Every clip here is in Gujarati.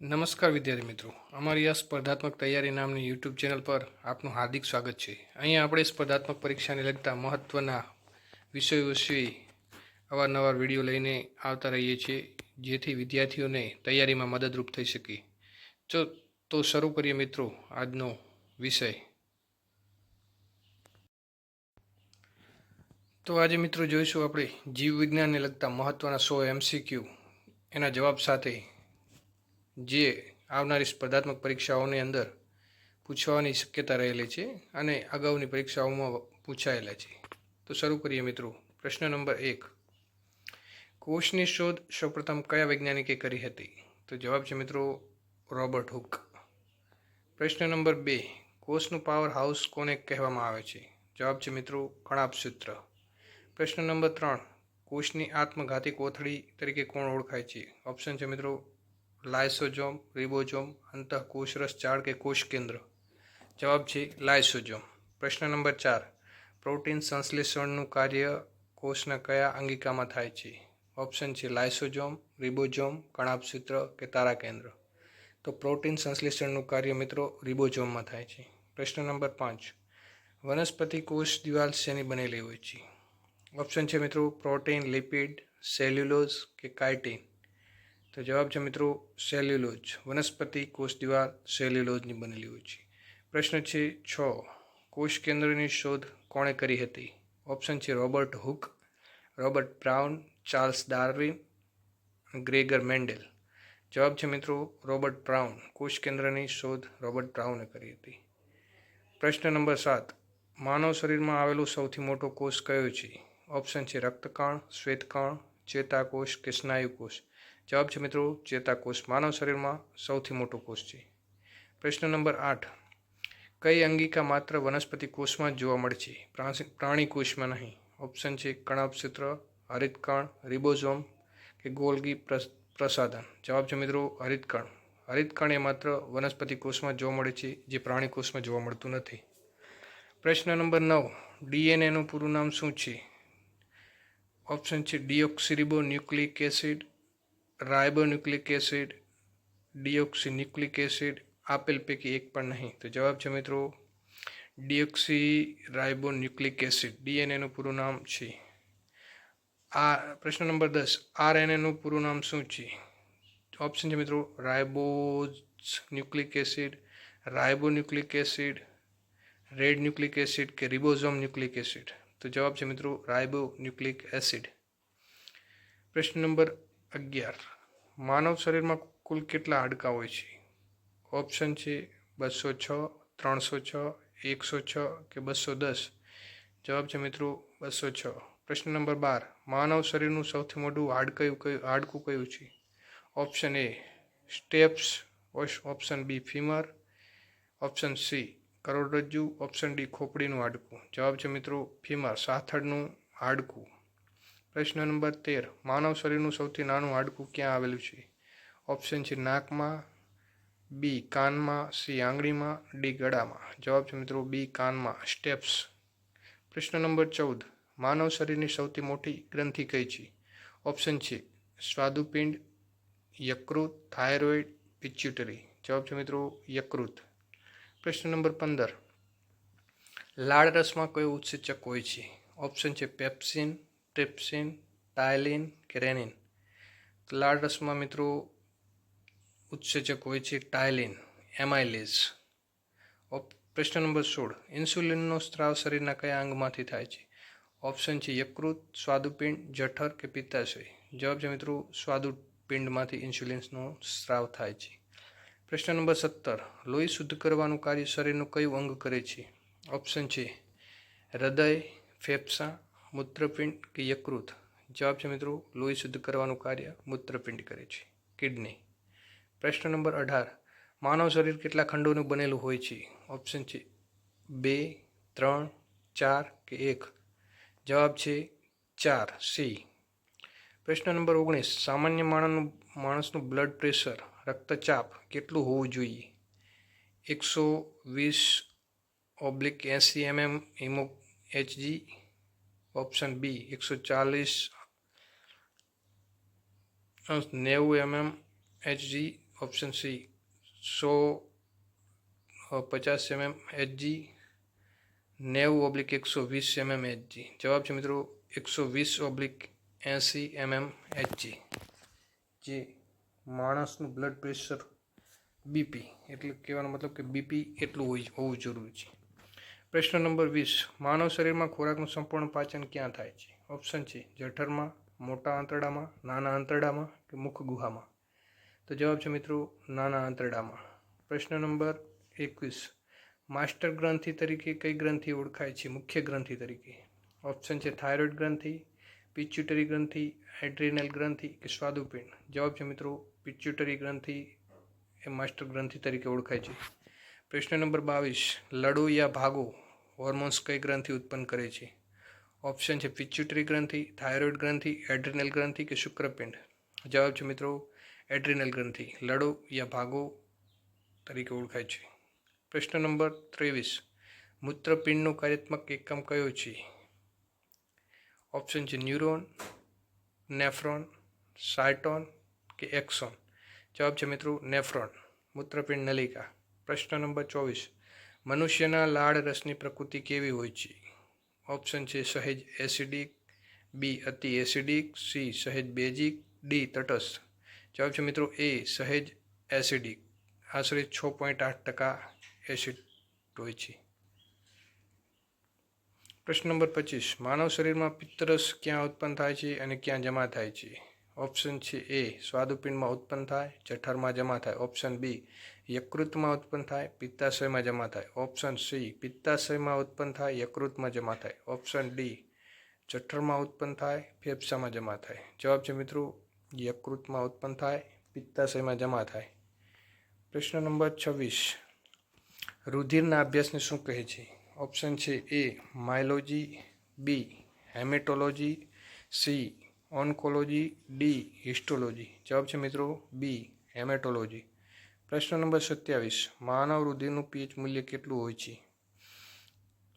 નમસ્કાર વિદ્યાર્થી મિત્રો, અમારી આ સ્પર્ધાત્મક તૈયારી નામની યુટ્યુબ ચેનલ પર આપનું હાર્દિક સ્વાગત છે. અહીંયા આપણે સ્પર્ધાત્મક પરીક્ષાને લગતા મહત્ત્વના વિષયો વિશે અવારનવાર વિડીયો લઈને આવતા રહીએ છીએ, જેથી વિદ્યાર્થીઓને તૈયારીમાં મદદરૂપ થઈ શકે. તો શરૂ કરીએ મિત્રો આજનો વિષય. તો આજે મિત્રો જોઈશું આપણે જીવવિજ્ઞાનને લગતા મહત્ત્વના 100 MCQ એના જવાબ સાથે, જે આવનારી સ્પર્ધાત્મક પરીક્ષાઓની અંદર પૂછવાની શક્યતા રહેલી છે અને અગાઉની પરીક્ષાઓમાં પૂછાયેલા છે. તો શરૂ કરીએ મિત્રો. પ્રશ્ન નંબર 1. કોષની શોધ સૌપ્રથમ કયા વૈજ્ઞાનિકે કરી હતી? તો જવાબ છે મિત્રો રોબર્ટ હુક. પ્રશ્ન નંબર 2. કોષનું પાવર હાઉસ કોને કહેવામાં આવે છે? જવાબ છે મિત્રો કણાભસૂત્ર. પ્રશ્ન નંબર 3. કોષની આત્મઘાતી કોથળી તરીકે કોણ ઓળખાય છે? ઓપ્શન છે મિત્રો લાયસોઝોમ, રિબોઝોમ, અંતઃકોષરસ જાળ કે કોષ કેન્દ્ર. જવાબ છે લાયસોઝોમ. પ્રશ્ન નંબર 4. પ્રોટીન સંશ્લેષણનું કાર્ય કોષના કયા અંગિકામાં થાય છે? ઓપ્શન છે લાયસોઝોમ, રિબોઝોમ, કણાભસૂત્ર કે તારાકેન્દ્ર. તો પ્રોટીન સંશ્લેષણનું કાર્ય મિત્રો રિબોઝોમમાં થાય છે. પ્રશ્ન નંબર 5. વનસ્પતિ કોષ દિવાલ શેની બનેલી હોય છે? ઓપ્શન છે મિત્રો પ્રોટીન, લિપિડ, સેલ્યુલોઝ કે કાઇટિન. તો જવાબ છે મિત્રો સેલ્યુલોઝ. વનસ્પતિ કોષ દિવાલ સેલ્યુલોઝની બનેલી હોય છે. પ્રશ્ન છે 6. કોષ કેન્દ્રની શોધ કોણે કરી હતી? ઓપ્શન છે Robert Hooke, Robert Brown, Charles Darwin, Gregor Mendel. જવાબ છે મિત્રો રોબર્ટ બ્રાઉન. કોષ કેન્દ્રની શોધ રોબર્ટ બ્રાઉને કરી હતી. પ્રશ્ન નંબર 7. માનવ શરીરમાં આવેલો સૌથી મોટો કોષ કયો છે? ઓપ્શન છે રક્તકણ, શ્વેતકણ, ચેતાકોષ કે સ્નાયુકોષ. જવાબ છે મિત્રો ચેતાકોષ. માનવ શરીરમાં સૌથી મોટો કોષ છે. પ્રશ્ન નંબર 8. કઈ અંગિકા માત્ર વનસ્પતિ કોષમાં જ જોવા મળે છે, પ્રાણી કોષમાં નહીં? ઓપ્શન છે કણાભસૂત્ર, હરિતકણ, રિબોઝોમ કે ગોલ્ગી પ્રસાધન. જવાબ છે મિત્રો હરિતકણ. હરિતકણ એ માત્ર વનસ્પતિ કોષમાં જોવા મળે છે, જે પ્રાણી કોષમાં જોવા મળતું નથી. પ્રશ્ન નંબર 9. ડીએનએનું પૂરું નામ શું છે? ઓપ્શન છે ડીઓક્સીરીબો nucleic acid, ribonucleic acid, ડીઓક્સીન્યુક્લિક acid. આપેલ પૈકી એક પણ નહીં. તો જવાબ છે મિત્રો ડીઓક્સીરાઇબોન્યુક્લિક એસિડ ડીએનએનું પૂરું નામ છે. પ્રશ્ન નંબર 10. આરએનએનું પૂરું નામ શું છે? ઓપ્શન છે મિત્રો ribose nucleic acid, ribonucleic acid, red nucleic acid કે રિબોઝોમ ન્યુક્લિક એસિડ. તો જવાબ છે મિત્રો રાઇબોન્યુક્લિક એસિડ. પ્રશ્ન નંબર 11. માનવ શરીરમાં કુલ કેટલા હાડકાં હોય છે? ઓપ્શન છે 206, 306, 106 કે 210. જવાબ છે મિત્રો 206. પ્રશ્ન નંબર 12. માનવ શરીરનું સૌથી મોટું હાડકું કયું છે? Option A stapes, option B femur, option C કરોડરજ્જુ, ઓપ્શન ડી ખોપડીનું હાડકું. જવાબ છે મિત્રો ફીમર, સાથળનું હાડકું. પ્રશ્ન નંબર 13. માનવ શરીરનું સૌથી નાનું હાડકું ક્યાં આવેલું છે? ઓપ્શન છે નાકમાં, બી કાનમાં, સી આંગળીમાં, ડી ગળામાં. જવાબ છે મિત્રો બી કાનમાં, સ્ટેપ્સ. પ્રશ્ન નંબર 14. માનવ શરીરની સૌથી મોટી ગ્રંથિ કઈ છે? ઓપ્શન છે સ્વાદુપિંડ, યકૃત, થાઇરોઇડ, પિચ્યુટરી. જવાબ છે મિત્રો યકૃત. પ્રશ્ન નંબર 15. લાળ રસમાં કયો ઉત્સેચક હોય છે? ઓપ્શન છે પેપ્સિન, ટ્રિપ્સિન, ટાયલિન કે રેનિન. લાળ રસમાં મિત્રો ઉત્સેચક હોય છે ટાયલિન, એમાઇલેઝ. પ્રશ્ન નંબર 16. ઇન્સ્યુલિનનો સ્ત્રાવ શરીરના કયા અંગમાંથી થાય છે? ઓપ્શન છે યકૃત, સ્વાદુપિંડ, જઠર કે પિત્તાશય. જવાબ છે મિત્રો સ્વાદુપિંડમાંથી ઇન્સ્યુલિનનો સ્ત્રાવ થાય છે. પ્રશ્ન નંબર 17. લોહી શુદ્ધ કરવાનું કાર્ય શરીરનું કયું અંગ કરે છે? ઓપ્શન છે હૃદય, ફેફસા, મૂત્રપિંડ કે યકૃત. જવાબ છે મિત્રો લોહી શુદ્ધ કરવાનું કાર્ય મૂત્રપિંડ કરે છે, કિડની. પ્રશ્ન નંબર 18. માનવ શરીર કેટલા ખંડોનું બનેલું હોય છે? ઓપ્શન છે 2, 3, 4 કે 1. જવાબ છે 4, સી. પ્રશ્ન નંબર 19. સામાન્ય માણસનું બ્લડ પ્રેશર, રક્તચાપ કેટલું હોવું જોઈએ? 120/80 mm Hg. Option B 140/90 mm Hg. Option C 150 mm HG, 90/120 mm HG. જવાબ છે મિત્રો 120/80 mm HG, જે માણસનું બ્લડ પ્રેશર બીપી એટલે કહેવાનો મતલબ કે બીપી એટલું હોવું જરૂરી છે. પ્રશ્ન નંબર 20. માનવ શરીરમાં ખોરાકનું સંપૂર્ણ પાચન ક્યાં થાય છે? ઓપ્શન છે જઠરમાં, મોટા આંતરડામાં, નાના આંતરડામાં કે મુખ ગુહામાં. તો જવાબ છે મિત્રો નાના આંતરડામાં. પ્રશ્ન નંબર 21. માસ્ટર ગ્રંથિ તરીકે કઈ ગ્રંથિ ઓળખાય છે મુખ્ય ગ્રંથિ તરીકે? ઓપ્શન છે થાઇરોઇડ ગ્રંથિ, પિચ્યુટરી ગ્રંથિ, એડ્રિનલ ગ્રંથિ કે સ્વાદુપિંડ. જવાબ છે મિત્રો પિચ્યુટરી ગ્રંથિ એ માસ્ટર ગ્રંથિ તરીકે ઓળખાય છે. પ્રશ્ન નંબર 22. લડો યા ભાગો હોર્મોન્સ કઈ ગ્રંથિ ઉત્પન્ન કરે છે? ઓપ્શન છે પિચ્યુટરી ગ્રંથિ, થાઇરોઇડ ગ્રંથિ, એડ્રિનલ ગ્રંથિ કે શુક્રપિંડ. જવાબ છે મિત્રો એડ્રિનલ ગ્રંથિ લડો યા ભાગો તરીકે ઓળખાય છે. પ્રશ્ન નંબર 23. મૂત્રપિંડનું કાર્યાત્મક એકમ કયો છે? ઓપ્શન છે ન્યુરોન, નેફ્રોન, સાયટોન કે એક્સોન. જવાબ છે મિત્રો નેફ્રોન, મૂત્રપિંડ નલિકા. પ્રશ્ન નંબર 24. મનુષ્યના લાળ રસની પ્રકૃતિ કેવી હોય છે? ઓપ્શન છે સહેજ એસિડિક, બી અતિ એસિડિક, સી સહેજ બેઝિક, ડી તટસ્થ. જવાબ છે મિત્રો એ સહેજ એસિડિક, આશરે 6.8% એસિડ હોય છે. પ્રશ્ન નંબર 25. માનવ શરીરમાં પિત્તરસ ક્યાં ઉત્પન્ન થાય છે અને ક્યાં જમા થાય છે? ઓપ્શન છે એ સ્વાદુપિંડમાં ઉત્પન્ન થાય, જઠરમાં જમા થાય. ઓપ્શન બી યકૃતમાં ઉત્પન્ન થાય, પિત્તાશયમાં જમા થાય. ઓપ્શન સી પિત્તાશયમાં ઉત્પન્ન થાય, યકૃતમાં જમા થાય. ઓપ્શન ડી જઠરમાં ઉત્પન્ન થાય, ફેફસામાં જમા થાય. જવાબ છે મિત્રો યકૃતમાં ઉત્પન્ન થાય, પિત્તાશયમાં જમા થાય. પ્રશ્ન નંબર 26. રુધિરના અભ્યાસને શું કહે છે? ઓપ્શન છે એ માયોલોજી, બી haematology, C oncology, D histology. જવાબ છે મિત્રો બી હેમેટોલોજી. પ્રશ્ન નંબર 27. માનવ રુધિરનું પીએચ મૂલ્ય કેટલું હોય છે?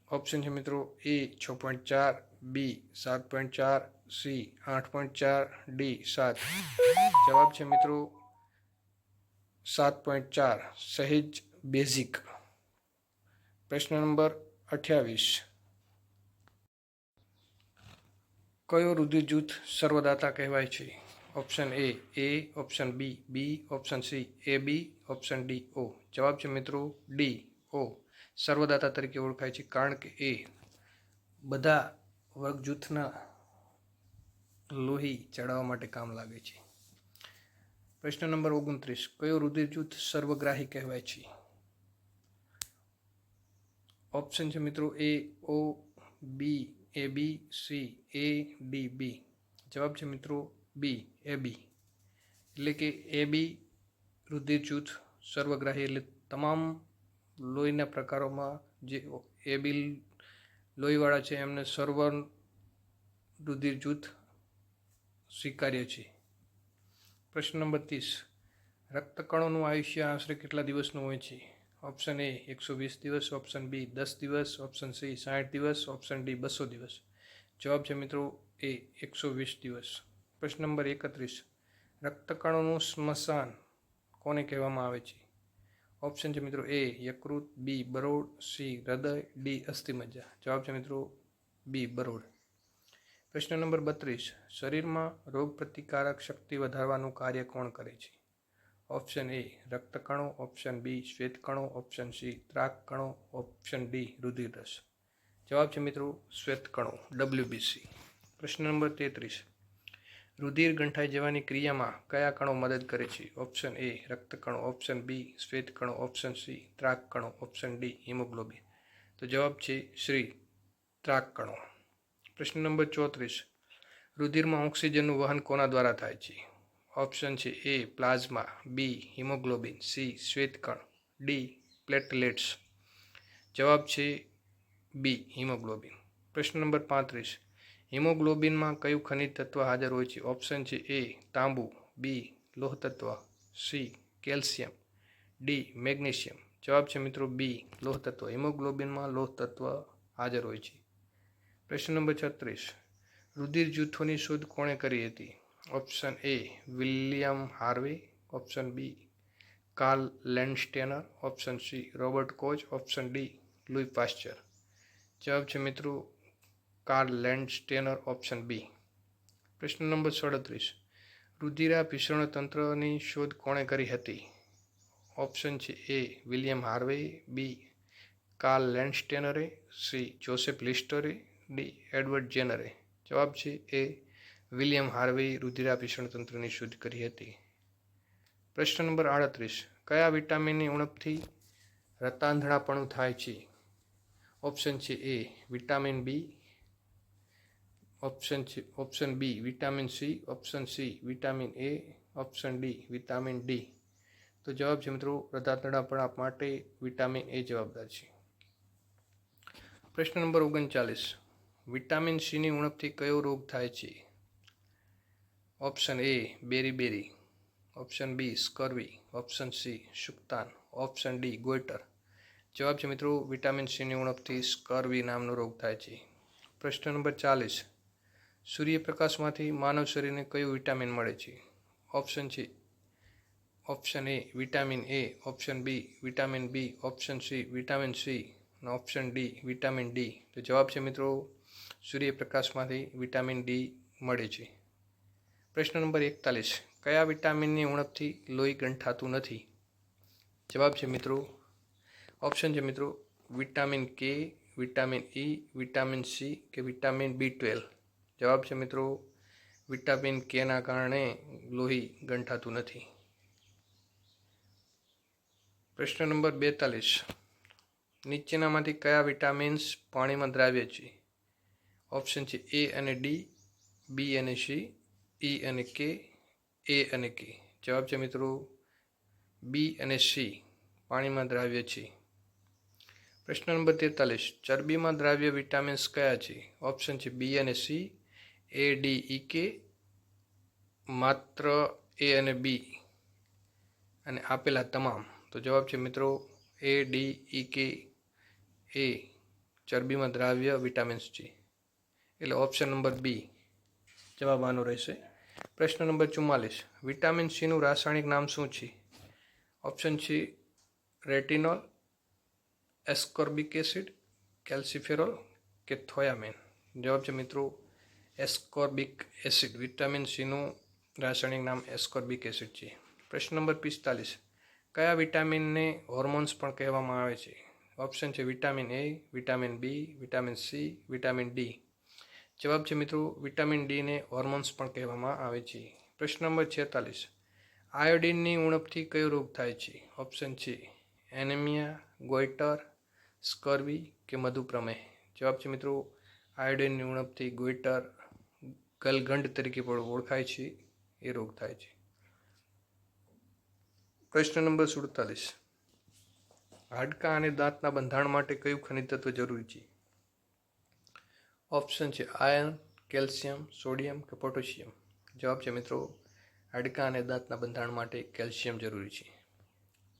ઓપ્શન છે મિત્રો એ 6.4, બી 7.4, સી 8.4, ડી 7. જવાબ છે મિત્રો 7.4, સહેજ બેઝિક. પ્રશ્ન નંબર 28. કયો રુધિર જૂથ સર્વદાતા કહેવાય છે? Option A, option B, option C A B, option D O. જવાબ છે મિત્રો ડી ઓ, સર્વદાતા તરીકે ઓળખાય છે કારણ કે એ બધા વર્ગ જૂથના લોહી ચડાવવા માટે કામ લાગે છે. પ્રશ્ન નંબર 29. કયો રુધિર જૂથ સર્વગ્રાહી કહેવાય છે? ઓપ્શન છે મિત્રો એ ઓ, બી એ બી, સી એ ડી બી. જવાબ છે મિત્રો બી એ બી, એટલે કે એ બી રુધિર જૂથ સર્વગ્રાહી, એટલે તમામ લોહીના પ્રકારોમાં જે એ બી લોહીવાળા છે એમને સર્વ રુધિર જૂથ સ્વીકાર્ય છે. પ્રશ્ન નંબર 30. રક્તકણોનું આયુષ્ય આશરે કેટલા દિવસનું હોય છે? ઓપ્શન એ 120 દિવસ, ઓપ્શન બી 10 દિવસ, ઓપ્શન સી 60 દિવસ, ઓપ્શન ડી 200 દિવસ. જવાબ છે મિત્રો એ 120 દિવસ. પ્રશ્ન નંબર 31. રક્તકણોનું સ્મશાન કોને કહેવામાં આવે છે? ઓપ્શન છે મિત્રો એ યકૃત, બી બરોડ, સી હૃદય, ડી અસ્થિમજ્જા. જવાબ છે મિત્રો બી બરોડ. પ્રશ્ન નંબર 32. શરીરમાં રોગપ્રતિકારક શક્તિ વધારવાનું કાર્ય કોણ કરે છે? ઓપ્શન એ રક્તકણો, ઓપ્શન બી શ્વેતકણો, ઓપ્શન સી ત્રાકકણો, ઓપ્શન ડી રુધિરરસ. જવાબ છે મિત્રો શ્વેતકણો, WBC. પ્રશ્ન નંબર 33. રુધિર ગંઠાઈ જવાની ક્રિયામાં કયા કણો મદદ કરે છે? ઓપ્શન એ રક્તકણો, ઓપ્શન બી શ્વેતકણો, ઓપ્શન સી ત્રાકકણો, ઓપ્શન ડી હિમોગ્લોબિન. તો જવાબ છે શ્રી ત્રાકકણો. પ્રશ્ન નંબર 34. રુધિરમાં ઓક્સિજનનું વહન કોના દ્વારા થાય છે? ઓપ્શન છે એ પ્લાઝમા, બી હિમોગ્લોબિન, સી શ્વેતકણ, ડી પ્લેટલેટ્સ. જવાબ છે બી હિમોગ્લોબિન. પ્રશ્ન નંબર 35. હિમોગ્લોબિનમાં કયું ખનિજ તત્વ હાજર હોય છે? ઓપ્શન છે એ તાંબુ, બી લોહ તત્વ, સી કેલ્શિયમ, ડી મેગ્નેશિયમ. જવાબ છે મિત્રો બી લોહ તત્વ. હિમોગ્લોબિનમાં લોહ તત્વ હાજર હોય છે. પ્રશ્ન નંબર 36. રુધિર જૂથોની શોધ કોણે કરી હતી? Option A William Harvey, option B Karl Landsteiner, option C Robert Koch, option D Louis Pasteur. જવાબ છે મિત્રો કાર્લ લેન્ડસ્ટેનર, ઓપ્શન બી. પ્રશ્ન નંબર 37. રુધિરાભિસરણ તંત્રની શોધ કોણે કરી હતી? ઓપ્શન છે A William Harvey, B Karl લેન્ડસ્ટેનરે, સી જોસેફ લિસ્ટરે, ડી એડવર્ડ જેનરે. જવાબ છે એ વિલિયમ હાર્વે રુધિરાભિસરણ તંત્રની શોધ કરી હતી. પ્રશ્ન નંબર 38. કયા વિટામિનની ઉણપથી રતાંધણાપણું થાય છે? ઓપ્શન છે A vitamin B, option B vitamin C, option C vitamin A, option D vitamin D. તો જવાબ છે મિત્રો રતાંધણાપણ માટે વિટામિન એ જવાબદાર છે. પ્રશ્ન નંબર 39. વિટામિન સીની ઉણપથી કયો રોગ થાય છે? ઓપ્શન એ બેરી, option B scurvy, option C સુક્તાન, ઓપ્શન ડી ગોઈટર. જવાબ છે મિત્રો વિટામિન સીની ઉણપથી સ્કર્વી નામનો રોગ થાય છે. પ્રશ્ન નંબર 40. સૂર્યપ્રકાશમાંથી માનવ શરીરને કયું વિટામિન મળે છે? Option A vitamin A, option B vitamin B, option C vitamin C અને ઓપ્શન ડી વિટામિન ડી. તો જવાબ છે મિત્રો સૂર્યપ્રકાશમાંથી વિટામિન ડી મળે છે. પ્રશ્ન નંબર 41. કયા વિટામિનની ઉણપથી લોહી ગંઠાતું નથી? જવાબ છે મિત્રો ઓપ્શન છે મિત્રો વિટામિન કે, વિટામિન ઈ, વિટામિન સી કે વિટામિન બી12. જવાબ છે મિત્રો વિટામિન કેના કારણે લોહી ગંઠાતું નથી. પ્રશ્ન નંબર 42. નીચેનામાંથી કયા વિટામિન્સ પાણીમાં દ્રાવ્ય છે? ઓપ્શન છે એ અને ડી, બી અને સી, ઈ અને કે, એ અને કે. જવાબ છે મિત્રો બી અને સી પાણીમાં દ્રાવ્ય છે. પ્રશ્ન નંબર 43. ચરબીમાં દ્રાવ્ય વિટામિન્સ કયા છે? ઓપ્શન છે બી અને સી, એ ડી ઈ કે, માત્ર એ અને બી અને આપેલા તમામ. તો જવાબ છે મિત્રો એ ડી ઈ કે એ ચરબીમાં દ્રાવ્ય વિટામિન્સ છે, એટલે ઓપ્શન નંબર બી જવાબ આનો રહેશે. પ્રશ્ન નંબર 44. વિટામિન સીનું રાસાયણિક નામ શું છે? ઓપ્શન છે રેટિનોલ, એસ્કોર્બિક એસિડ, કેલ્સિફેરોલ કે થોયામેન. જવાબ છે મિત્રો એસ્કોર્બિક એસિડ. વિટામિન સીનું રાસાયણિક નામ એસ્કોર્બિક એસિડ છે. પ્રશ્ન નંબર 45. કયા વિટામિનને હોર્મોન્સ પણ કહેવામાં આવે છે? ઓપ્શન છે vitamin A, vitamin B, vitamin C, vitamin D. જવાબ છે મિત્રો વિટામિન ડીને હોર્મોન્સ પણ કહેવામાં આવે છે. પ્રશ્ન નંબર 46. આયોડિનની ઉણપથી કયો રોગ થાય છે? ઓપ્શન છે એનેમિયા, ગોઈટર, સ્કર્વી કે મધુપ્રમેહ. જવાબ છે મિત્રો આયોડિનની ઉણપથી ગોઈટર, ગલગંડ તરીકે પણ ઓળખાય છે, એ રોગ થાય છે. પ્રશ્ન નંબર 47. હાડકાં અને દાંતના બંધારણ માટે કયું ખનિજ તત્વ જરૂરી છે? ઓપ્શન છે આયર્ન, કેલ્શિયમ, સોડિયમ કે પોટેશિયમ. જવાબ છે મિત્રો હાડકાં અને દાંતના બંધારણ માટે કેલ્શિયમ જરૂરી છે.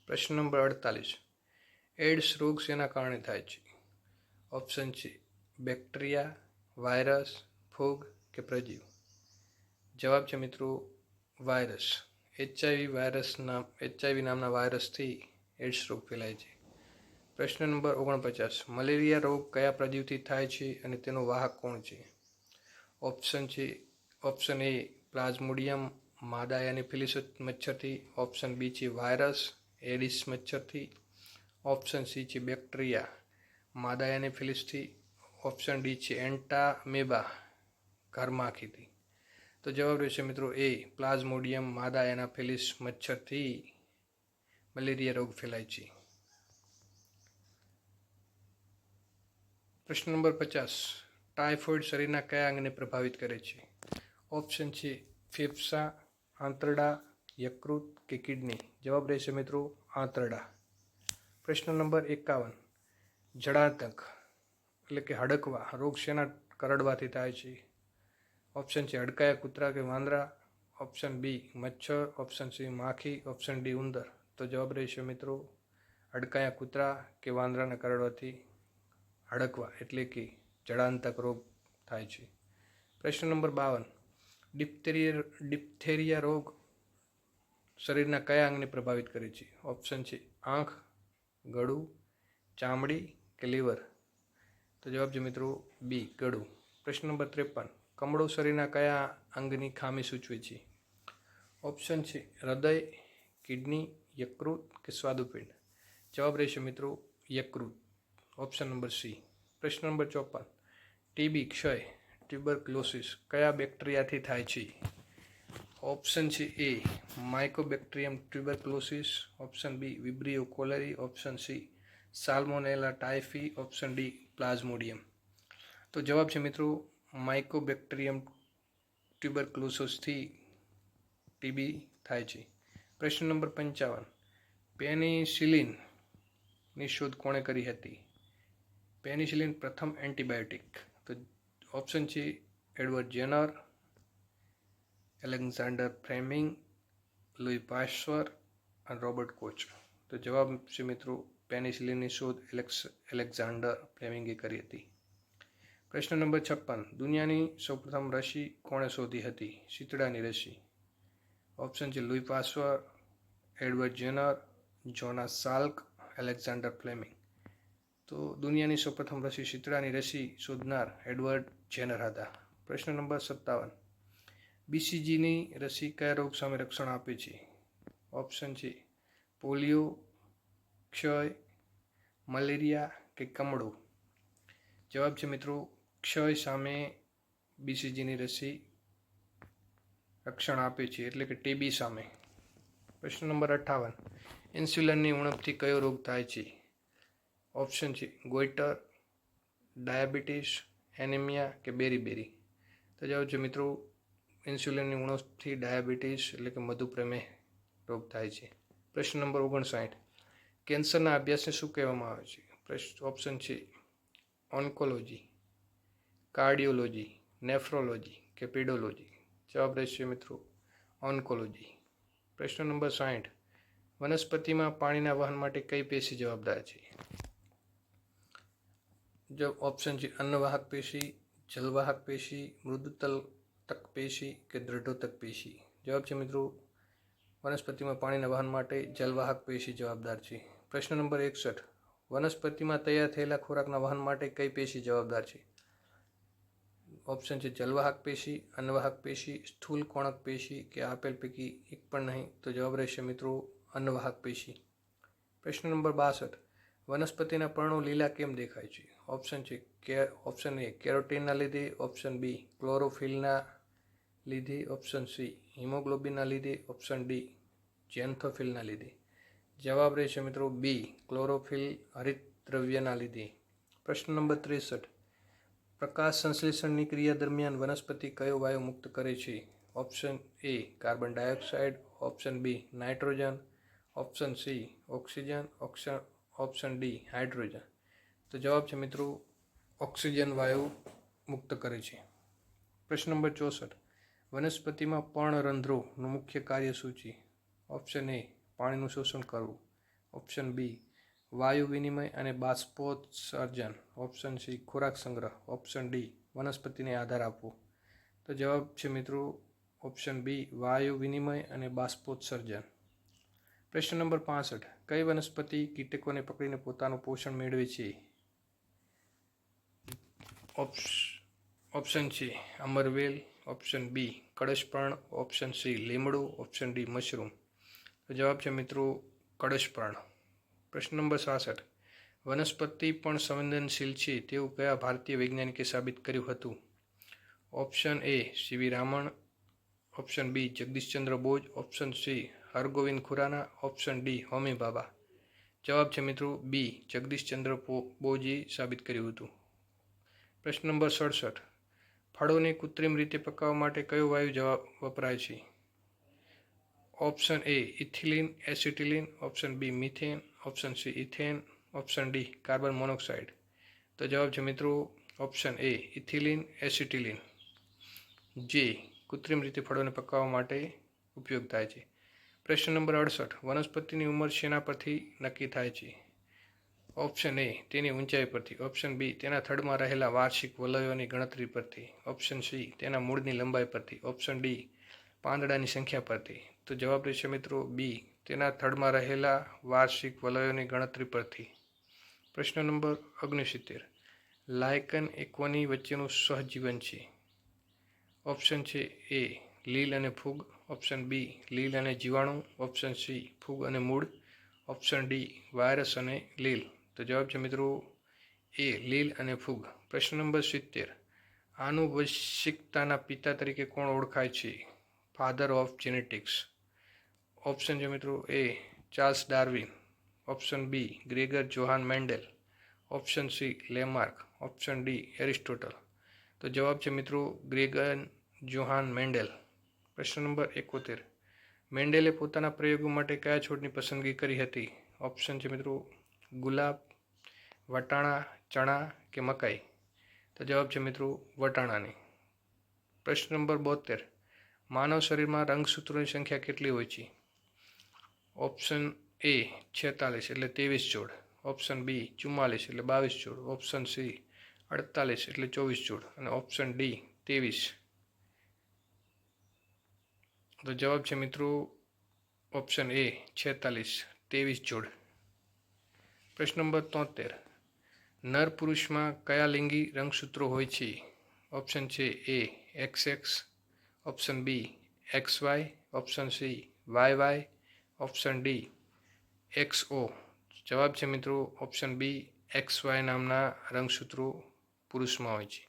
પ્રશ્ન નંબર 48. એડ્સ રોગ શેના કારણે થાય છે? ઓપ્શન છે બેક્ટેરિયા, વાયરસ, ફૂગ કે પ્રજીવ. જવાબ છે મિત્રો વાયરસ. એચઆઈવી નામના વાયરસથી એડ્સ રોગ ફેલાય છે. પ્રશ્ન નંબર 49. મલેરિયા રોગ કયા પ્રજીવથી થાય છે અને તેનો વાહક કોણ છે? ઓપ્શન એ પ્લાઝ્મોડિયમ માદા એનોફિલિસ મચ્છરથી, ઓપ્શન બી છે વાયરસ એડિસ મચ્છરથી, ઓપ્શન સી છે બેક્ટેરિયા માદા એનોફિલિસથી, ઓપ્શન ડી છે એન્ટામેબા ઘરમાખીથી. તો જવાબ રહેશે મિત્રો એ પ્લાઝ્મોડિયમ માદા એનાફિલિસ મચ્છરથી મલેરિયા રોગ ફેલાય છે. પ્રશ્ન નંબર 50. ટાઇફોઇડ શરીરના કયા અંગને પ્રભાવિત કરે છે? ઓપ્શન છે ફેફસા, આંતરડા, યકૃત કે કિડની. જવાબ રહેશે મિત્રો આંતરડા. પ્રશ્ન નંબર 51. જળાતંક એટલે કે હડકવા રોગ શેના કરડવાથી થાય છે? ઓપ્શન છે હડકાયા કૂતરા કે વાંદરા, ઓપ્શન બી મચ્છર, ઓપ્શન સી માખી, ઓપ્શન ડી ઉંદર. તો જવાબ રહેશે મિત્રો હડકાયા કૂતરા કે વાંદરાના કરડવાથી હડકવા એટલે કે જળાંતક રોગ થાય છે. પ્રશ્ન નંબર 52. ડિપ્થેરિયા રોગ શરીરના કયા અંગને પ્રભાવિત કરે છે? ઓપ્શન છે આંખ, ગળું, ચામડી કે લીવર. તો જવાબ છે મિત્રો બી, ગળું. પ્રશ્ન નંબર 53. કમળો શરીરના કયા અંગની ખામી સૂચવે છે? ઓપ્શન છે હૃદય, કિડની, યકૃત કે સ્વાદુપિંડ. જવાબ રહેશે મિત્રો યકૃત. Option number C. પ્રશ્ન નંબર 54. ટીબી, ક્ષય, ટ્યુબરક્લોસિસ કયા બેક્ટેરિયાથી થાય છે? ઓપ્શન છે A Mycobacterium tuberculosis, option B Vibrio cholerae, option C Salmonella typhi, option D Plasmodium. તો જવાબ છે મિત્રો માઇકોબેક્ટેરિયમ ટ્યુબરક્લોસિસથી ટીબી થાય છે. પ્રશ્ન નંબર 55. પેનિસિલિનની શોધ કોણે કરી હતી? પેનિસિલિન પ્રથમ એન્ટીબાયોટિક. તો ઓપ્શન છે Edward Jenner, Alexander Fleming, Louis Pasteur અને રોબર્ટ કોચ. તો જવાબ છે મિત્રો પેનિસિલિનની શોધ એલેક્ઝાન્ડર ફ્લેમિંગે કરી હતી. પ્રશ્ન નંબર 56. દુનિયાની સૌપ્રથમ રસી કોણે શોધી હતી? શીતળાની રસી. ઓપ્શન છે Louis Pasteur, Edward Jenner, Jonas Salk, Alexander Fleming. તો દુનિયાની સૌપ્રથમ રસી શીતળાની રસી શોધનાર એડવર્ડ જેનર હતા. પ્રશ્ન નંબર 57. બીસીજીની રસી કયા રોગ સામે રક્ષણ આપે છે? ઓપ્શન છે પોલિયો, ક્ષય, મલેરિયા કે કમળો. જવાબ છે મિત્રો ક્ષય સામે બીસીજીની રસી રક્ષણ આપે છે, એટલે કે ટીબી સામે. પ્રશ્ન નંબર 58. ઇન્સ્યુલિનની ઉણપથી કયો રોગ થાય છે? ઓપ્શન છે ગોઈટર, ડાયાબિટીસ, એનિમિયા કે બેરીબેરી. તો જવાબ છે મિત્રો ઇન્સ્યુલિનની ઉણપથી ડાયાબિટીસ એટલે કે મધુપ્રમેહ રોગ થાય છે. પ્રશ્ન નંબર 59. કેન્સરના અભ્યાસને શું કહેવામાં આવે છે? ઓપ્શન છે ઓન્કોલોજી, કાર્ડિયોલોજી, નેફ્રોલોજી કે પેડોલોજી. જવાબ રહેશે મિત્રો ઓન્કોલોજી. પ્રશ્ન નંબર 60. વનસ્પતિમાં પાણીના વહન માટે કઈ પેશી જવાબદાર છે? ઓપ્શન છે અન્નવાહક પેશી, જલવાહક પેશી, મૃદુતલતક પેશી કે દ્રઢોતક પેશી. જવાબ છે મિત્રો વનસ્પતિમાં પાણીના વહન માટે જલવાહક પેશી જવાબદાર છે. પ્રશ્ન નંબર 61. વનસ્પતિમાં તૈયાર થયેલા ખોરાકના વહન માટે કઈ પેશી જવાબદાર છે? ઓપ્શન છે જલવાહક પેશી, અન્નવાહક પેશી, સ્થૂલ કોણક પેશી કે આપેલ પૈકી એક પણ નહીં. તો જવાબ રહેશે મિત્રો અન્નવાહક પેશી. પ્રશ્ન નંબર 62. વનસ્પતિના પર્ણો લીલા કેમ દેખાય છે? ઓપ્શન એ કેરોટીનના લીધે, ઓપ્શન બી ક્લોરોફિલના લીધે, ઓપ્શન સી હિમોગ્લોબિનના લીધે, ઓપ્શન ડી ઝેન્થોફિલના લીધે. જવાબ રહેશે મિત્રો બી ક્લોરોફિલ હરિતદ્રવ્યના લીધે. પ્રશ્ન નંબર 63. પ્રકાશ સંશ્લેષણની ક્રિયા દરમિયાન વનસ્પતિ કયો વાયુ મુક્ત કરે છે? Option A carbon dioxide, option B nitrogen, option C oxygen, option D hydrogen. તો જવાબ છે મિત્રો ઓક્સિજન વાયુ મુક્ત કરે છે. પ્રશ્ન નંબર 64. વનસ્પતિમાં પર્ણરંધ્રોનું મુખ્ય કાર્ય શું છે? ઓપ્શન એ પાણીનું શોષણ કરવું, ઓપ્શન બી વાયુ વિનિમય અને બાષ્પોત્સર્જન, ઓપ્શન સી ખોરાક સંગ્રહ, ઓપ્શન ડી વનસ્પતિને આધાર આપવો. તો જવાબ છે મિત્રો ઓપ્શન બી વાયુ વિનિમય અને બાષ્પોત્સર્જન. પ્રશ્ન નંબર 65. કઈ વનસ્પતિ કીટકોને પકડીને પોતાનું પોષણ મેળવે છે? ઓપ્શન છે અમરવેલ, ઓપ્શન બી કળશપર્ણ, ઓપ્શન સી લીમડો, ઓપ્શન ડી મશરૂમ. તો જવાબ છે મિત્રો કળશપર્ણ. પ્રશ્ન નંબર 66. વનસ્પતિ પણ સંવેદનશીલ છે તેવું કયા ભારતીય વૈજ્ઞાનિકે સાબિત કર્યું હતું? Option A C V Raman, option B Jagadish Chandra Bose, option C Hargobind Khorana, option D Homi Bhabha. જવાબ છે મિત્રો બી જગદીશચંદ્ર બોઝે સાબિત કર્યું હતું. પ્રશ્ન નંબર 67. ફળોને કૃત્રિમ રીતે પકાવવા માટે કયો વાયુ વપરાય છે? Option A ethylene acetylene, option B methane, option C ethane, option D carbon monoxide. તો જવાબ છે મિત્રો ઓપ્શન એ ઇથિલિન એસિટિલિન, જે કૃત્રિમ રીતે ફળોને પકાવવા માટે ઉપયોગ થાય છે. પ્રશ્ન નંબર 68. વનસ્પતિની ઉંમર શેના પરથી નક્કી થાય છે? ઓપ્શન એ તેની ઊંચાઈ પરથી, ઓપ્શન બી તેના થડમાં રહેલા વાર્ષિક વલયોની ગણતરી પરથી, ઓપ્શન સી તેના મૂળની લંબાઈ પરથી, ઓપ્શન ડી પાંદડાની સંખ્યા પરથી. તો જવાબ રહેશે મિત્રો બી, તેના થડમાં રહેલા વાર્ષિક વલયોની ગણતરી પરથી. પ્રશ્ન નંબર 69. લાયકન એ કોની વચ્ચેનું સહજીવન છે? ઓપ્શન છે એ લીલ અને ફૂગ, ઓપ્શન બી લીલ અને જીવાણુ, ઓપ્શન સી ફૂગ અને મૂળ, ઓપ્શન ડી વાયરસ અને લીલ. તો જવાબ છે મિત્રો એ લીલ અને ફૂગ. પ્રશ્ન નંબર 70. આનુવંશિકતાના પિતા તરીકે કોણ ઓળખાય છે? Father of genetics. ઓપ્શન છે મિત્રો A Charles Darwin, option B Gregor Johann Mendel, option C Lamarck, option D Aristotle. તો જવાબ છે મિત્રો ગ્રેગર જોહાન મેન્ડેલ. પ્રશ્ન નંબર 71. મેન્ડેલે પોતાના પ્રયોગો માટે કયા છોડની પસંદગી કરી હતી? ઓપ્શન છે મિત્રો ગુલાબ, વટાણા, ચણા કે મકાઈ. તો જવાબ છે મિત્રો વટાણાની. પ્રશ્ન નંબર 72. માનવ શરીરમાં રંગસૂત્રોની સંખ્યા કેટલી હોય છે? ઓપ્શન એ 46 એટલે 23 જોડ, ઓપ્શન બી 44 એટલે 22 જોડ, ઓપ્શન સી 48 એટલે 24 જોડ અને ઓપ્શન ડી 23. તો જવાબ છે મિત્રો ઓપ્શન એ 46 23 જોડ. પ્રશ્ન નંબર 73. નર પુરુષમાં કયા લિંગી રંગસૂત્રો હોય છે? ઓપ્શન છે A XX, option B XY, option C YY, option D XO. જવાબ છે મિત્રો ઓપ્શન બી XY નામના રંગસૂત્રો પુરુષમાં હોય છે.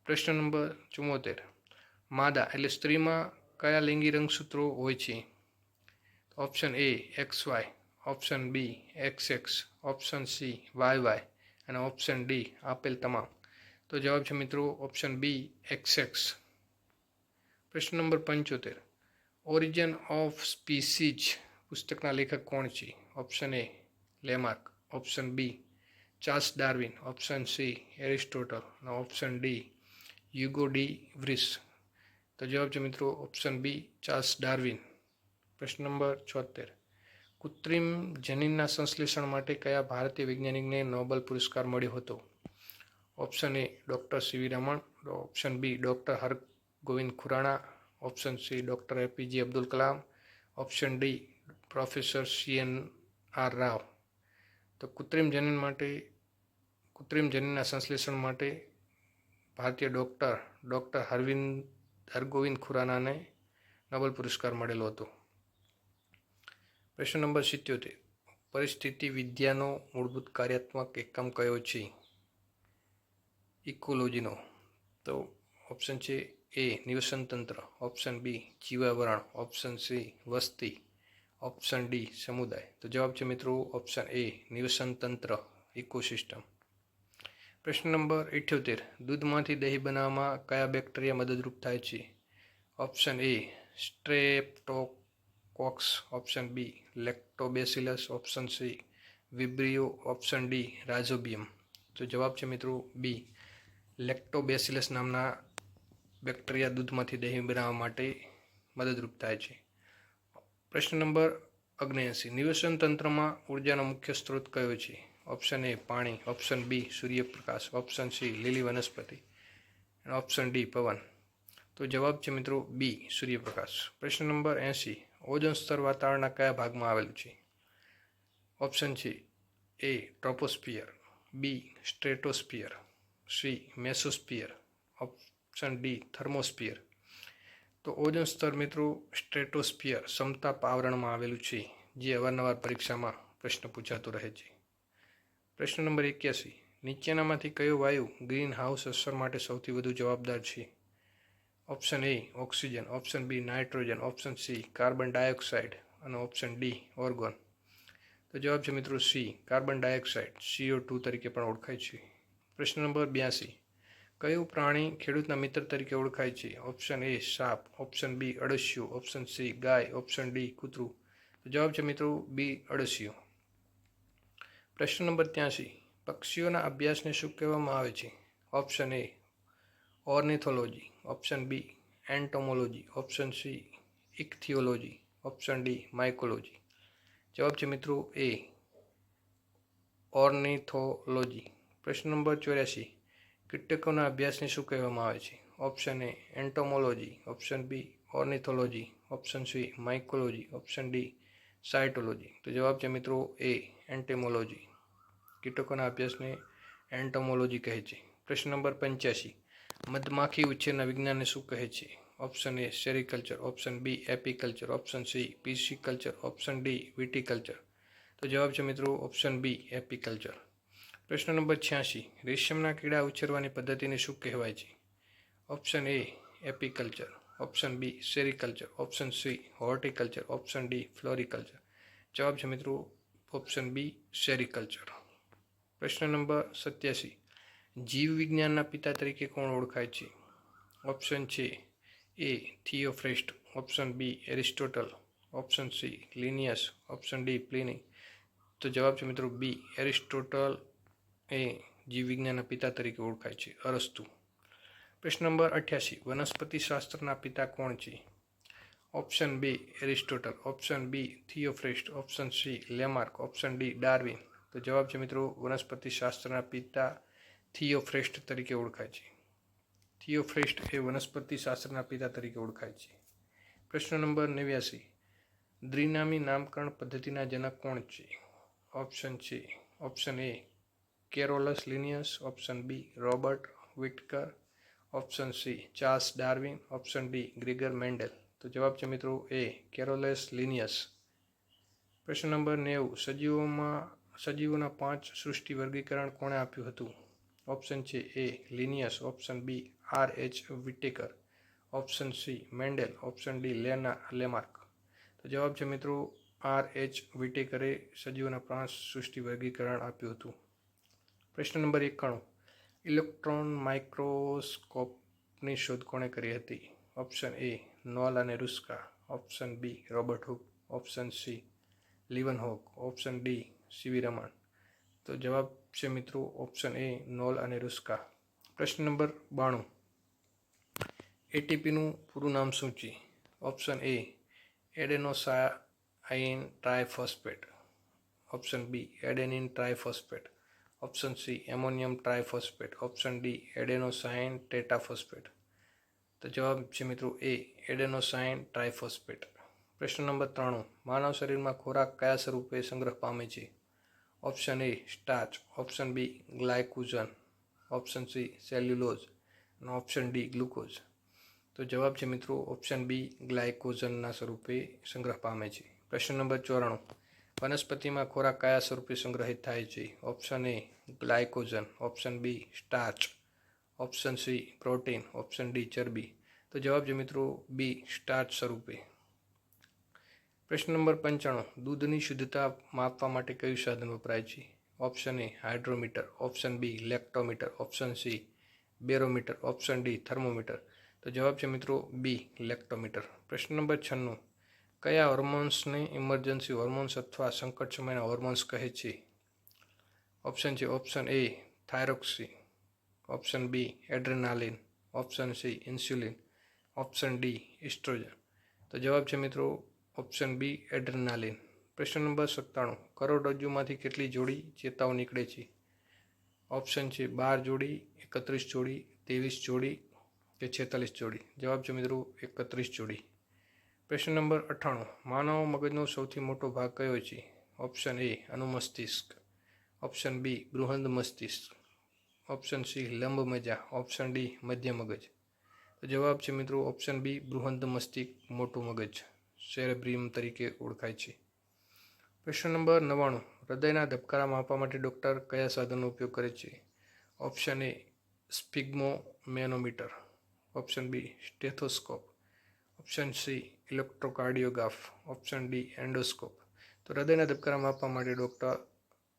પ્રશ્ન નંબર 74. માદા એટલે સ્ત્રીમાં કયા લિંગી રંગસૂત્રો હોય છે? Option A XY, option B XX, option C YY અને ઓપ્શન ડી આપેલ તમામ. તો જવાબ છે મિત્રો ઓપ્શન બી XX. પ્રશ્ન નંબર 75. ઓરિજિન ઓફ સ્પીસીઝ પુસ્તકના લેખક કોણ છે? Option A Lamarck, option B Charles Darwin, option C Aristotle અને option D Hugo de Vries. તો જવાબ છે મિત્રો ઓપ્શન બી ચાર્લ્સ ડાર્વિન. પ્રશ્ન નંબર 76. કૃત્રિમ જનીનના સંશ્લેષણ માટે કયા ભારતીય વૈજ્ઞાનિકને નોબેલ પુરસ્કાર મળ્યો હતો? Option A doctor C V Raman, option B doctor Hargobind Khorana, option C doctor APJ Abdul Kalam, option D professor CNR Rao. તો કૃત્રિમ જનીનના સંશ્લેષણ માટે ભારતીય ડૉક્ટર હરગોવિંદ ખુરાનાને નોબેલ પુરસ્કાર મળેલો હતો. પ્રશ્ન નંબર 77. પરિસ્થિતિ વિદ્યાનો મૂળભૂત કાર્યાત્મક એકમ કયો છે? ઇકોલોજીનો. તો ઓપ્શન છે એ નિવસન તંત્ર, ઓપ્શન બી જીવાવરણ, ઓપ્શન સી વસ્તી, ઓપ્શન ડી સમુદાય. તો જવાબ છે મિત્રો ઓપ્શન એ નિવસન તંત્ર, ઇકોસિસ્ટમ. પ્રશ્ન નંબર 78. દૂધમાંથી દહીં બનાવવામાં કયા બેક્ટેરિયા મદદરૂપ થાય છે? Option A streptococcus, option B lactobacillus, option C vibrio, option D rhizobium. તો જવાબ છે મિત્રો બી લેક્ટોબેસિલસ નામના બેક્ટેરિયા દૂધમાંથી દહીં બનાવવા માટે મદદરૂપ થાય છે. પ્રશ્ન નંબર 79. નિવસન તંત્રમાં ઉર્જાનો મુખ્ય સ્ત્રોત કયો છે? ઓપ્શન એ પાણી, ઓપ્શન બી સૂર્યપ્રકાશ, ઓપ્શન સી લીલી વનસ્પતિ અને ઓપ્શન ડી પવન. તો જવાબ છે મિત્રો બી સૂર્યપ્રકાશ. પ્રશ્ન નંબર 80. ઓઝોન સ્તર વાતાવરણના કયા ભાગમાં આવેલું છે? ઓપ્શન છે એ ટ્રોપોસ્ફિયર, બી સ્ટ્રેટોસ્ફિયર, સી મેસોસ્ફિયર, ઓપ્શન ડી થર્મોસ્ફિયર. તો ઓઝોન સ્તર મિત્રો સ્ટ્રેટોસ્ફિયર સમતાપ આવરણમાં આવેલું છે, જે અવારનવાર પરીક્ષામાં પ્રશ્ન પૂછાતો રહે છે. પ્રશ્ન નંબર 81. નીચેનામાંથી કયો વાયુ ગ્રીન હાઉસ અસર માટે સૌથી વધુ જવાબદાર છે? Option A oxygen, option B nitrogen, option C carbon dioxide અને ઓપ્શન ડી ઓર્ગોન. તો જવાબ છે મિત્રો સી કાર્બન ડાયોક્સાઇડ, CO2 તરીકે પણ ઓળખાય છે. પ્રશ્ન નંબર 82. કયું પ્રાણી ખેડૂતના મિત્ર તરીકે ઓળખાય છે? ઓપ્શન એ સાપ, ઓપ્શન બી અળસિયું, ઓપ્શન સી ગાય, ઓપ્શન ડી કૂતરું. તો જવાબ છે મિત્રો બી અળસિયું. પ્રશ્ન નંબર 83. પક્ષીઓના અભ્યાસને શું કહેવામાં આવે છે? Option A ornithology, option B entomology, option C ichthyology, option D mycology. જવાબ છે મિત્રો એ ઓર્નિથોલોજી. પ્રશ્ન નંબર 84. કીટકોના અભ્યાસને શું કહેવામાં આવે છે? Option A entomology, option B ornithology, option C mycology, option D cytology. તો જવાબ છે મિત્રો એ એન્ટેમોલોજી. કીટકોના અભ્યાસને એન્ટોમોલોજી કહે છે. પ્રશ્ન નંબર 85, મધમાખી ઉછેરના વિજ્ઞાનને શું કહે છે? Option A sericulture, option B apiculture, option C pisciculture, option D viticulture. તો જવાબ છે મિત્રો ઓપ્શન બી એપીકલ્ચર. પ્રશ્ન નંબર 86, રેશમના કીડા ઉછેરવાની પદ્ધતિને શું કહેવાય છે? Option A apiculture, option B sericulture, option C horticulture, option D floriculture. જવાબ છે મિત્રો ઓપ્શન બી સેરિકલ્ચર. પ્રશ્ન નંબર 87, જીવ વિજ્ઞાનના પિતા તરીકે કોણ ઓળખાય છે? ઓપ્શન છે A Theophrastus, option B Aristotle, option C Linnaeus, option D Pliny. તો જવાબ છે મિત્રો બી એરિસ્ટોટલ એ જીવ વિજ્ઞાનના પિતા તરીકે ઓળખાય છે. અરસ્તુ. પ્રશ્ન નંબર 88, વનસ્પતિ શાસ્ત્રના પિતા કોણ છે? Option B Aristotle, option B Theophrastus, option C Lamarck, option D Darwin. તો જવાબ છે મિત્રો વનસ્પતિ શાસ્ત્રના પિતા થિયોફ્રેસ્ટ તરીકે ઓળખાય છે. થિયોફ્રેસ્ટ એ વનસ્પતિ શાસ્ત્રના પિતા તરીકે ઓળખાય છે. પ્રશ્ન નંબર 89, દ્વિનામી નામકરણ પદ્ધતિના જનક કોણ છે? ઓપ્શન છે option A Carolus Linnaeus, option B Robert Whittaker, option C Charles Darwin, option D Gregor Mendel. તો જવાબ છે મિત્રો એ કેરોલસ લિનિયસ. પ્રશ્ન નંબર 90, સજીવોના 5 સૃષ્ટિ વર્ગીકરણ કોણે આપ્યું હતું? ઓપ્શન છે A Linnaeus, option B R.H. Whittaker, option C Mendel, option D Lamarck. તો જવાબ છે મિત્રો R.H. વિટેકરે સજીવોના 5 સૃષ્ટિ વર્ગીકરણ આપ્યું હતું. પ્રશ્ન નંબર 91, ઇલેક્ટ્રોન માઇક્રોસ્કોપની શોધ કોણે કરી હતી? ઓપ્શન એ નોલ અને Ruska, option B Robert Hooke, option C Leeuwenhoek, option D C V Raman. તો જવાબ છે મિત્રો ઓપ્શન એ નોલ અને રુસ્કા. પ્રશ્ન નંબર 92, એટીપીનું પૂરું નામ શું છે? Option A adenosine triphosphate, option B adenine triphosphate, option C ammonium triphosphate, option D adenosine tetraphosphate. તો જવાબ છે મિત્રો એ એડેનોસાઇન ટ્રાઇફોસ્ફેટ. પ્રશ્ન નંબર 93, માનવ શરીરમાં ખોરાક કયા સ્વરૂપે સંગ્રહ પામે છે? Option A starch, option B glycogen, option C cellulose અને ઓપ્શન ડી ગ્લુકોઝ. તો જવાબ છે મિત્રો ઓપ્શન બી ગ્લાયકોજનના સ્વરૂપે સંગ્રહ પામે છે. પ્રશ્ન નંબર 94, વનસ્પતિમાં ખોરાક કયા સ્વરૂપે સંગ્રહિત થાય છે? Option A glycogen, option B starch, option C protein, option D ચરબી. તો જવાબ છે મિત્રો બી સ્ટાર્ચ સ્વરૂપે. પ્રશ્ન નંબર 95, દૂધની શુદ્ધતા માપવા માટે કયું સાધન વપરાય છે? Option A hydrometer, option B lactometer, option C barometer, option D thermometer. તો જવાબ છે મિત્રો બી લેક્ટોમીટર. પ્રશ્ન નંબર 96, કયા હોર્મોન્સને ઇમરજન્સી હોર્મોન્સ અથવા સંકટ સમયના હોર્મોન્સ કહે છે? ઓપ્શન છે option A thyroxine, option B adrenaline, option C insulin, option D oestrogen. તો જવાબ છે મિત્રો ઓપ્શન બી એડ્રેનાલિન. પ્રશ્ન નંબર 97, કરોડરજ્જુમાંથી કેટલી જોડી ચેતાઓ નીકળે છે? ઓપ્શન છે 12 જોડી, 31 જોડી, 23 જોડી કે 46 જોડી. જવાબ છે મિત્રો 31 જોડી. પ્રશ્ન નંબર 98, માનવ મગજનો સૌથી મોટો ભાગ કયો છે? ઓપ્શન એ અનુમસ્તિષ્ક, ઓપ્શન બી બૃહદ મસ્તિષ્ક, ઓપ્શન સી લંબ મજા, ઓપ્શન ડી મધ્ય મગજ. તો જવાબ છે મિત્રો ઓપ્શન બી બૃહદ મસ્તિષ્ક મોટું મગજ સેરેબ્રિયમ તરીકે ઓળખાય છે. પ્રશ્ન નંબર 99, હૃદયના ધબકારા માપવા માટે ડૉક્ટર કયા સાધનનો ઉપયોગ કરે છે? Option A sphygmomanometer, option B stethoscope, option C electrocardiograph, option D endoscope. તો હૃદયના ધબકારા માપવા માટે ડૉક્ટર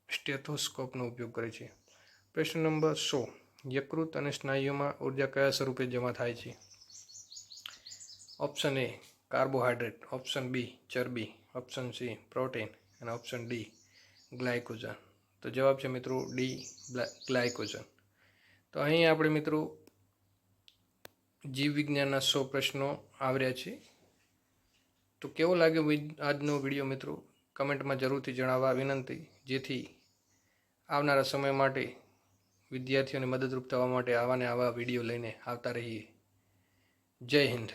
સ્ટેથોસ્કોપનો ઉપયોગ કરે છે. પ્રશ્ન નંબર 100, યકૃત અને સ્નાયુમાં ઉર્જા કયા સ્વરૂપે જમા થાય છે? Option A carbohydrate, option B ચરબી, ઓપ્શન સી પ્રોટીન અને ઓપ્શન ડી ગ્લાયકોજન. તો જવાબ છે મિત્રો ડી ગ્લાયકોજન. તો અહીં આપણે મિત્રો જીવ વિજ્ઞાનના 100 પ્રશ્નો આવ્યા છે. તો કેવો લાગ્યો આજનો વિડીયો મિત્રો? કમેન્ટમાં જરૂરથી જણાવવા વિનંતી, જેથી આવનારા સમય માટે વિદ્યાર્થીઓને મદદરૂપ થવા માટે આવા વિડીયો લઈને આવતા રહીએ. જય હિન્દ.